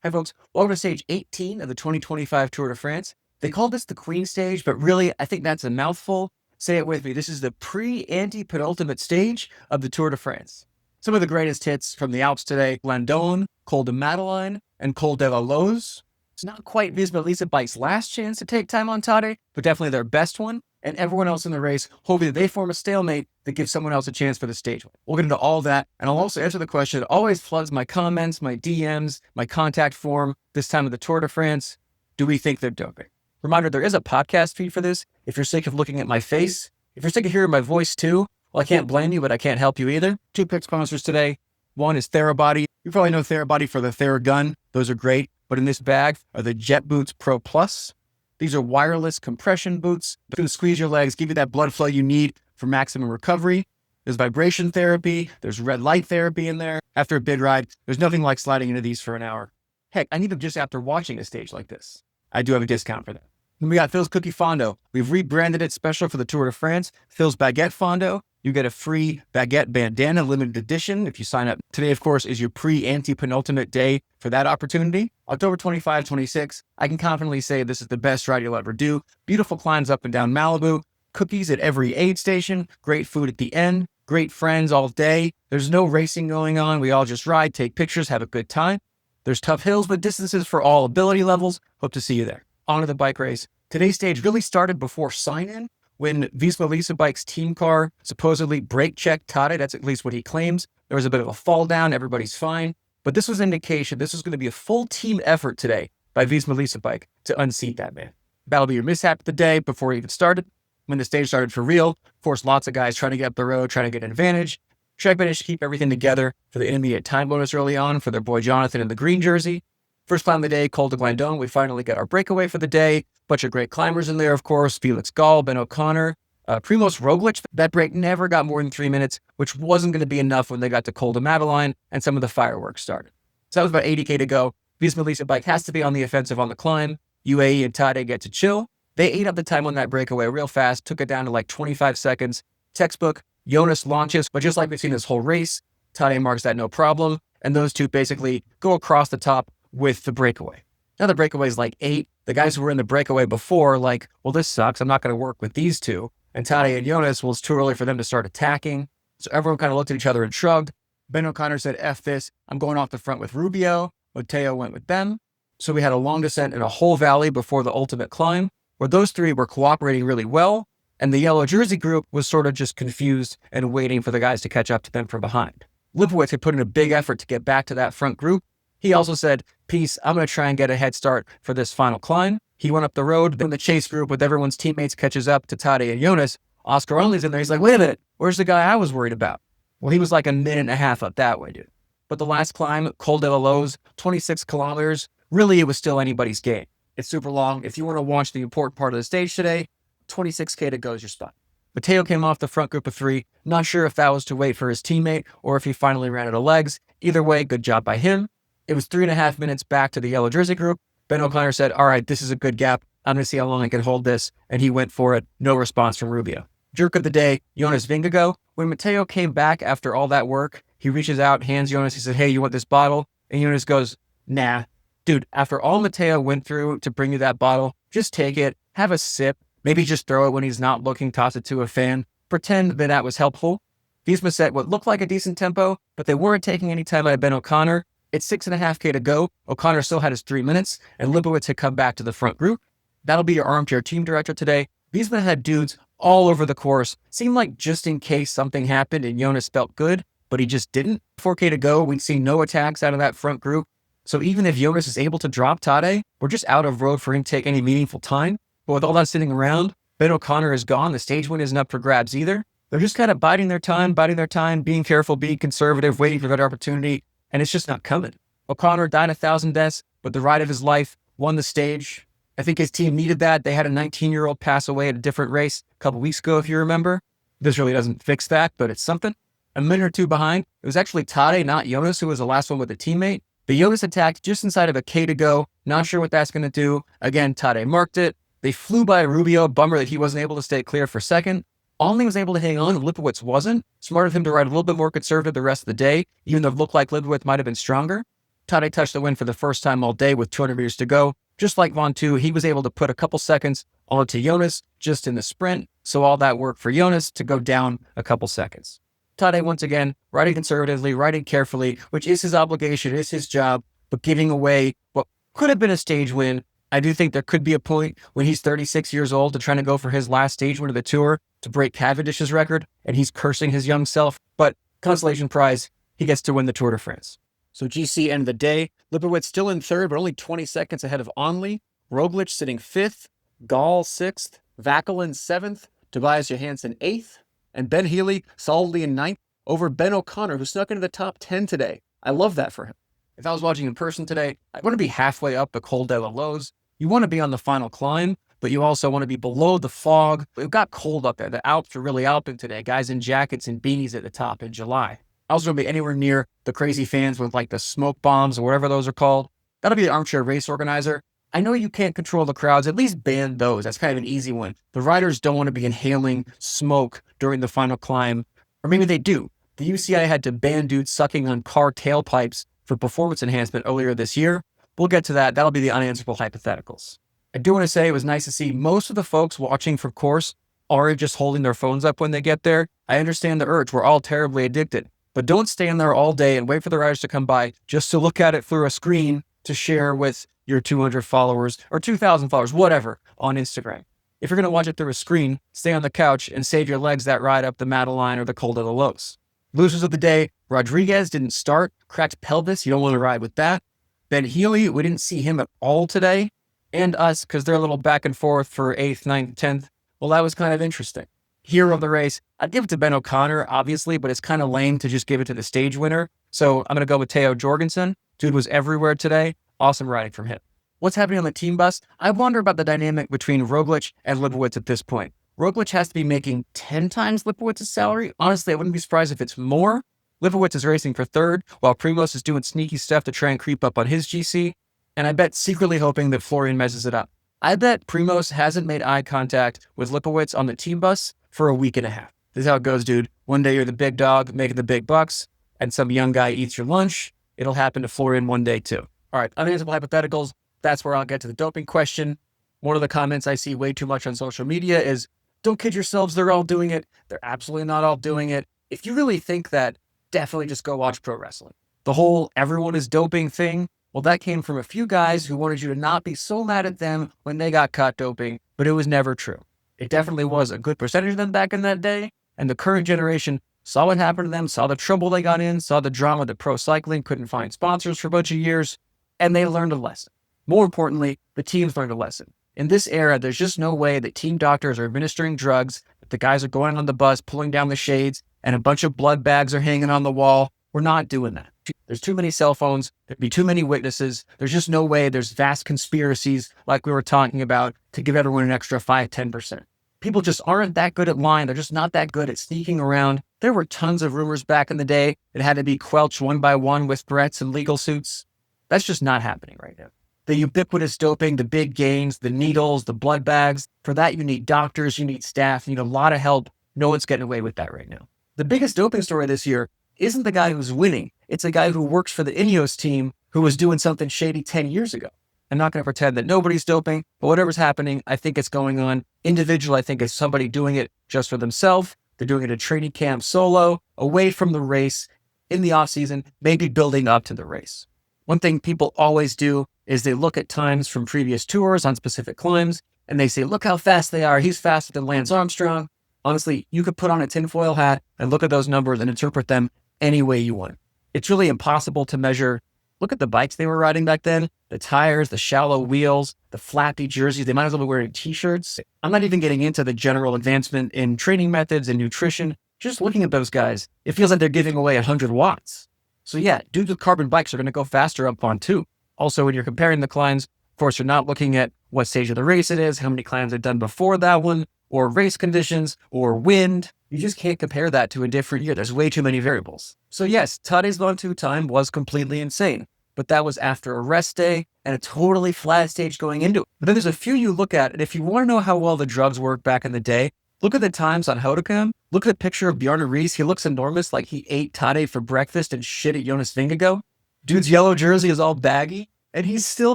Hi folks, welcome to stage 18 of the 2025 Tour de France. They call this the Queen stage, but really, I think that's a mouthful. Say it with me. This is the pre-anti-penultimate stage of the Tour de France. Some of the greatest hits from the Alps today: Landon, Col de Madeleine, and Col de la Loze. It's not quite Visma Bike's last chance to take time on Tadej, but definitely their best one. And everyone else in the race, hoping that they form a stalemate that gives someone else a chance for the stage win. We'll get into all that, and I'll also answer the question that always floods my comments, my DMs, my contact form this time of the Tour de France. Do we think they're doping? Reminder, there is a podcast feed for this. If you're sick of looking at my face, if you're sick of hearing my voice too, well, I can't blame you, but I can't help you either. Two pick sponsors today. One is Therabody. You probably know Therabody for the Theragun. Those are great. But in this bag are the Jet Boots Pro Plus. These are wireless compression boots that can squeeze your legs, give you that blood flow you need for maximum recovery. There's vibration therapy. There's red light therapy in there. After a big ride, there's nothing like sliding into these for an hour. Heck, I need them just after watching a stage like this. I do have a discount for that. Then we got Phil's Cookie Fondo. We've rebranded it special for the Tour de France. Phil's Baguette Fondo. You get a free baguette bandana limited edition if you sign up. Today, of course, is your pre-anti-penultimate day for that opportunity. October 25, 26. I can confidently say this is the best ride you'll ever do. Beautiful climbs up and down Malibu. Cookies at every aid station. Great food at the end. Great friends all day. There's no racing going on. We all just ride, take pictures, have a good time. There's tough hills with distances for all ability levels. Hope to see you there. On to the bike race. Today's stage really started before sign-in, when Visma Bike's team car supposedly brake checked Tadej. That's at least what he claims. There was a bit of a fall down. Everybody's fine. But this was an indication this was going to be a full team effort today by Visma Bike to unseat that man. That'll be your mishap of the day before it even started. When the stage started for real, of course, lots of guys trying to get up the road, trying to get an advantage. Trek managed to keep everything together for the intermediate time bonus early on for their boy Jonathan in the green jersey. First climb of the day, Col de Landon. We finally get our breakaway for the day. Bunch of great climbers in there, of course. Felix Gall, Ben O'Connor, Primoz Roglic. That break never got more than 3 minutes, which wasn't going to be enough when they got to Col de Madeleine and some of the fireworks started. So that was about 80K to go. Visma Bike has to be on the offensive on the climb. UAE and Tadej get to chill. They ate up the time on that breakaway real fast, took it down to like 25 seconds. Textbook, Jonas launches, but just like we've seen this whole race, Tadej marks that no problem. And those two basically go across the top with the breakaway. Now the breakaway is like 8. The guys who were in the breakaway before, like, well, this sucks. I'm not going to work with these two. And Tadej and Jonas, well, it's too early for them to start attacking. So everyone kind of looked at each other and shrugged. Ben O'Connor said, F this. I'm going off the front with Rubio. Mateo went with them. So we had a long descent in a whole valley before the ultimate climb, where those three were cooperating really well. And the yellow jersey group was sort of just confused and waiting for the guys to catch up to them from behind. Lipowitz had put in a big effort to get back to that front group. He also said, peace, I'm going to try and get a head start for this final climb. He went up the road. Then the chase group with everyone's teammates catches up to Tadej and Jonas. Oscar Only's in there. He's like, wait a minute, where's the guy I was worried about? Well, he was like a minute and a half up that way, dude. But the last climb, Col de la Loze, 26 kilometers, really it was still anybody's game. It's super long. If you want to watch the important part of the stage today, 26K to go is your spot. Mateo came off the front group of 3. Not sure if that was to wait for his teammate or if he finally ran out of legs. Either way, good job by him. It was 3.5 minutes back to the yellow jersey group. Ben O'Connor said, all right, this is a good gap. I'm going to see how long I can hold this. And he went for it. No response from Rubio. Jerk of the day, Jonas Vingegaard. When Mateo came back after all that work, he reaches out, hands Jonas. He said, hey, you want this bottle? And Jonas goes, nah. Dude, after all Mateo went through to bring you that bottle, just take it, have a sip, maybe just throw it when he's not looking, toss it to a fan. Pretend that that was helpful. Visma set what looked like a decent tempo, but they weren't taking any time out of Ben O'Connor. It's 6.5K to go. O'Connor still had his 3 minutes, and Lipowitz had come back to the front group. That'll be your armchair team director today. Visma had dudes all over the course. Seemed like just in case something happened and Jonas felt good, but he just didn't. 4K to go. We'd see no attacks out of that front group. So even if Jonas is able to drop Tadej, we're just out of road for him to take any meaningful time. But with all that sitting around, Ben O'Connor is gone. The stage win isn't up for grabs either. They're just kind of biding their time, being careful, being conservative, waiting for that opportunity. And it's just not coming. O'Connor died 1,000 deaths, but the ride of his life won the stage. I think his team needed that. They had a 19-year-old pass away at a different race a couple weeks ago, if you remember. This really doesn't fix that, but it's something. A minute or two behind, it was actually Tadej, not Jonas, who was the last one with a teammate. But Jonas attacked just inside of a K to go. Not sure what that's going to do. Again, Tadej marked it. They flew by Rubio. Bummer that he wasn't able to stay clear for second. Only was able to hang on, Lipowitz wasn't. Smart of him to ride a little bit more conservative the rest of the day, even though it looked like Lipowitz might have been stronger. Tadej touched the win for the first time all day with 200 meters to go. Just like Vontu, he was able to put a couple seconds onto Jonas just in the sprint. So all that work for Jonas to go down a couple seconds. Tadej, once again, riding conservatively, riding carefully, which is his obligation, is his job, but giving away what could have been a stage win. I do think there could be a point when he's 36 years old to trying to go for his last stage win of the Tour to break Cavendish's record, and he's cursing his young self. But consolation prize, he gets to win the Tour de France. So GC end of the day, Lipowitz still in third, but only 20 seconds ahead of Onley. Roglic sitting fifth, Gall sixth, Vackelin seventh, Tobias Johansson eighth, and Ben Healy solidly in ninth over Ben O'Connor, who snuck into the top 10 today. I love that for him. If I was watching in person today, I want to be halfway up the Col de la Loze. You want to be on the final climb, but you also want to be below the fog. It got cold up there. The Alps are really alping today. Guys in jackets and beanies at the top in July. I was going to be anywhere near the crazy fans with like the smoke bombs or whatever those are called. That'll be the armchair race organizer. I know you can't control the crowds. At least ban those. That's kind of an easy one. The riders don't want to be inhaling smoke during the final climb. Or maybe they do. The UCI had to ban dudes sucking on car tailpipes for performance enhancement earlier this year. We'll get to that. That'll be the unanswerable hypotheticals. I do want to say it was nice to see most of the folks watching for course are just holding their phones up when they get there. I understand the urge. We're all terribly addicted. But don't stand there all day and wait for the riders to come by just to look at it through a screen to share with your 200 followers or 2,000 followers, whatever, on Instagram. If you're going to watch it through a screen, stay on the couch and save your legs that ride up the Madeline or the Col de la Loze. Losers of the day, Rodriguez didn't start, cracked pelvis. You don't want to ride with that. Ben Healy, we didn't see him at all today. And us, because they're a little back and forth for 8th, 9th, 10th. Well, that was kind of interesting. Hero of the race, I'd give it to Ben O'Connor, obviously, but it's kind of lame to just give it to the stage winner. So I'm going to go with Theo Jorgensen. Dude was everywhere today. Awesome riding from him. What's happening on the team bus? I wonder about the dynamic between Roglic and Lipowitz at this point. Roglic has to be making 10 times Lipowitz's salary. Honestly, I wouldn't be surprised if it's more. Lipowitz is racing for third, while Primoz is doing sneaky stuff to try and creep up on his GC. And I bet secretly hoping that Florian messes it up. I bet Primoz hasn't made eye contact with Lipowitz on the team bus for a week and a half. This is how it goes, dude. One day you're the big dog making the big bucks, and some young guy eats your lunch. It'll happen to Florian one day too. All right, unanswerable hypotheticals. That's where I'll get to the doping question. One of the comments I see way too much on social media is, don't kid yourselves, they're all doing it. They're absolutely not all doing it. If you really think that, definitely just go watch pro wrestling. The whole everyone is doping thing, well, that came from a few guys who wanted you to not be so mad at them when they got caught doping, but it was never true. It definitely was a good percentage of them back in that day, and the current generation saw what happened to them, saw the trouble they got in, saw the drama that pro cycling couldn't find sponsors for a bunch of years, and they learned a lesson. More importantly, the teams learned a lesson. In this era, there's just no way that team doctors are administering drugs, that the guys are going on the bus, pulling down the shades, and a bunch of blood bags are hanging on the wall. We're not doing that. There's too many cell phones. There'd be too many witnesses. There's just no way. There's vast conspiracies like we were talking about to give everyone an extra 5-10%. People just aren't that good at lying. They're just not that good at sneaking around. There were tons of rumors back in the day that had to be quelched one by one with threats and legal suits. That's just not happening right now. The ubiquitous doping, the big gains, the needles, the blood bags. For that, you need doctors, you need staff, you need a lot of help. No one's getting away with that right now. The biggest doping story this year isn't the guy who's winning. It's a guy who works for the Ineos team who was doing something shady 10 years ago. I'm not going to pretend that nobody's doping, but whatever's happening, I think it's going on. Individual, I think it's somebody doing it just for themselves. They're doing it at training camp solo, away from the race, in the off season, maybe building up to the race. One thing people always do is they look at times from previous tours on specific climbs, and they say, look how fast they are. He's faster than Lance Armstrong. Honestly, you could put on a tinfoil hat and look at those numbers and interpret them any way you want. It's really impossible to measure. Look at the bikes they were riding back then, the tires, the shallow wheels, the flappy jerseys. They might as well be wearing t-shirts. I'm not even getting into the general advancement in training methods and nutrition. Just looking at those guys, it feels like they're giving away 100 watts. So yeah, dudes with carbon bikes are going to go faster up on too. Also, when you're comparing the climbs, of course, you're not looking at what stage of the race it is, how many climbs are done before that one, or race conditions, or wind. You just can't compare that to a different year. There's way too many variables. So yes, Tadej's Vontu time was completely insane, but that was after a rest day and a totally flat stage going into it. But then there's a few you look at, and if you want to know how well the drugs worked back in the day, look at the times on Hodecam. Look at the picture of Bjarne Riis. He looks enormous, like he ate Tadej for breakfast and shit at Jonas Vingegaard. Dude's yellow jersey is all baggy, and he's still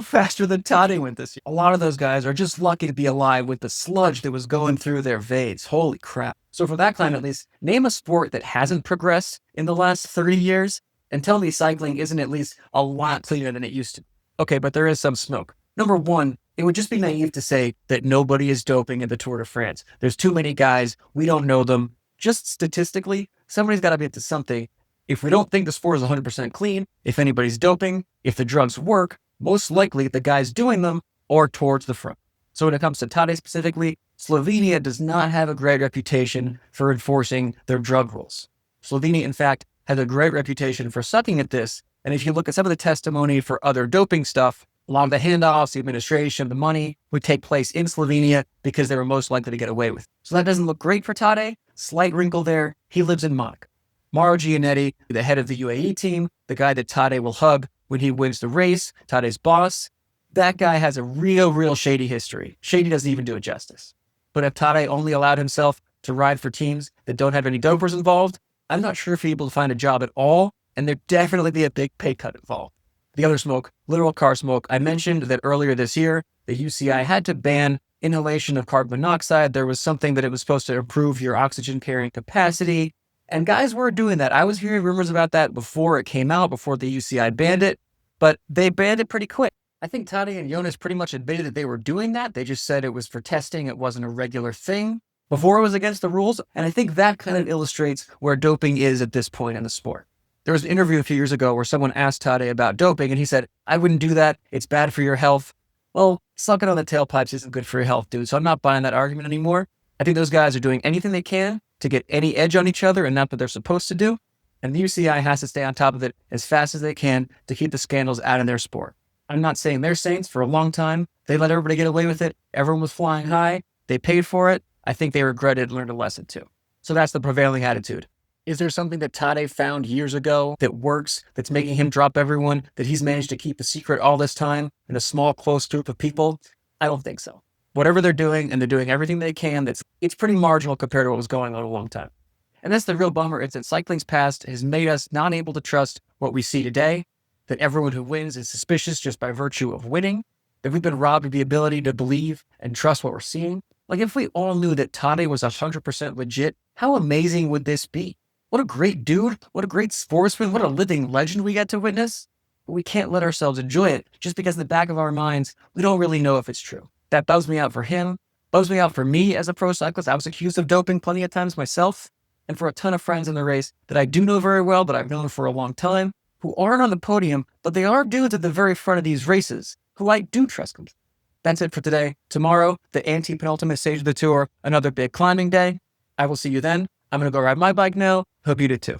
faster than Tade went this year. A lot of those guys are just lucky to be alive with the sludge that was going through their veins. Holy crap. So for that climb, at least, name a sport that hasn't progressed in the last 30 years and tell me cycling isn't at least a lot cleaner than it used to. Okay, but there is some smoke. Number one, it would just be naive to say that nobody is doping in the Tour de France. There's too many guys. We don't know them. Just statistically, somebody's got to be up to something. If we don't think the sport is 100% clean, if anybody's doping, if the drugs work, most likely the guys doing them are towards the front. So when it comes to Tade specifically, Slovenia does not have a great reputation for enforcing their drug rules. Slovenia, in fact, has a great reputation for sucking at this. And if you look at some of the testimony for other doping stuff, a lot of the handoffs, the administration, the money would take place in Slovenia because they were most likely to get away with. So that doesn't look great for Tade. Slight wrinkle there. He lives in Monaco. Mauro Gianetti, the head of the UAE team, the guy that Tade will hug when he wins the race, Tade's boss, that guy has a real shady history. Shady doesn't even do it justice. But if Tade only allowed himself to ride for teams that don't have any dopers involved, I'm not sure if he'd be able to find a job at all, and there'd definitely be a big pay cut involved. The other smoke, literal car smoke. I mentioned that earlier this year, the UCI had to ban inhalation of carbon monoxide. There was something that it was supposed to improve your oxygen carrying capacity. And guys were doing that. I was hearing rumors about that before it came out, before the UCI banned it, but they banned it pretty quick. I think Tade and Jonas pretty much admitted that they were doing that. They just said it was for testing. It wasn't a regular thing before it was against the rules. And I think that kind of illustrates where doping is at this point in the sport. There was an interview a few years ago where someone asked Tade about doping and he said, I wouldn't do that. It's bad for your health. Well, sucking on the tailpipes isn't good for your health, dude. So I'm not buying that argument anymore. I think those guys are doing anything they can to get any edge on each other and not what they're supposed to do. And the UCI has to stay on top of it as fast as they can to keep the scandals out of their sport. I'm not saying they're saints. For a long time, they let everybody get away with it. Everyone was flying high. They paid for it. I think they regretted and learned a lesson too. So that's the prevailing attitude. Is there something that Tade found years ago that works, that's making him drop everyone, that he's managed to keep a secret all this time in a small, close group of people? I don't think so. Whatever they're doing, and they're doing everything they can, it's pretty marginal compared to what was going on a long time. And that's the real bummer, is that cycling's past has made us not able to trust what we see today, that everyone who wins is suspicious just by virtue of winning, that we've been robbed of the ability to believe and trust what we're seeing. Like if we all knew that Tade was 100% legit, how amazing would this be? What a great dude, what a great sportsman, what a living legend we get to witness. But we can't let ourselves enjoy it just because in the back of our minds, we don't really know if it's true. That bums me out for him, bums me out for me as a pro cyclist. I was accused of doping plenty of times myself, and for a ton of friends in the race that I do know very well, that I've known for a long time, who aren't on the podium, but they are dudes at the very front of these races, who I do trust them. That's it for today. Tomorrow, the anti-penultimate stage of the tour, another big climbing day. I will see you then. I'm going to go ride my bike now. Hope you do too.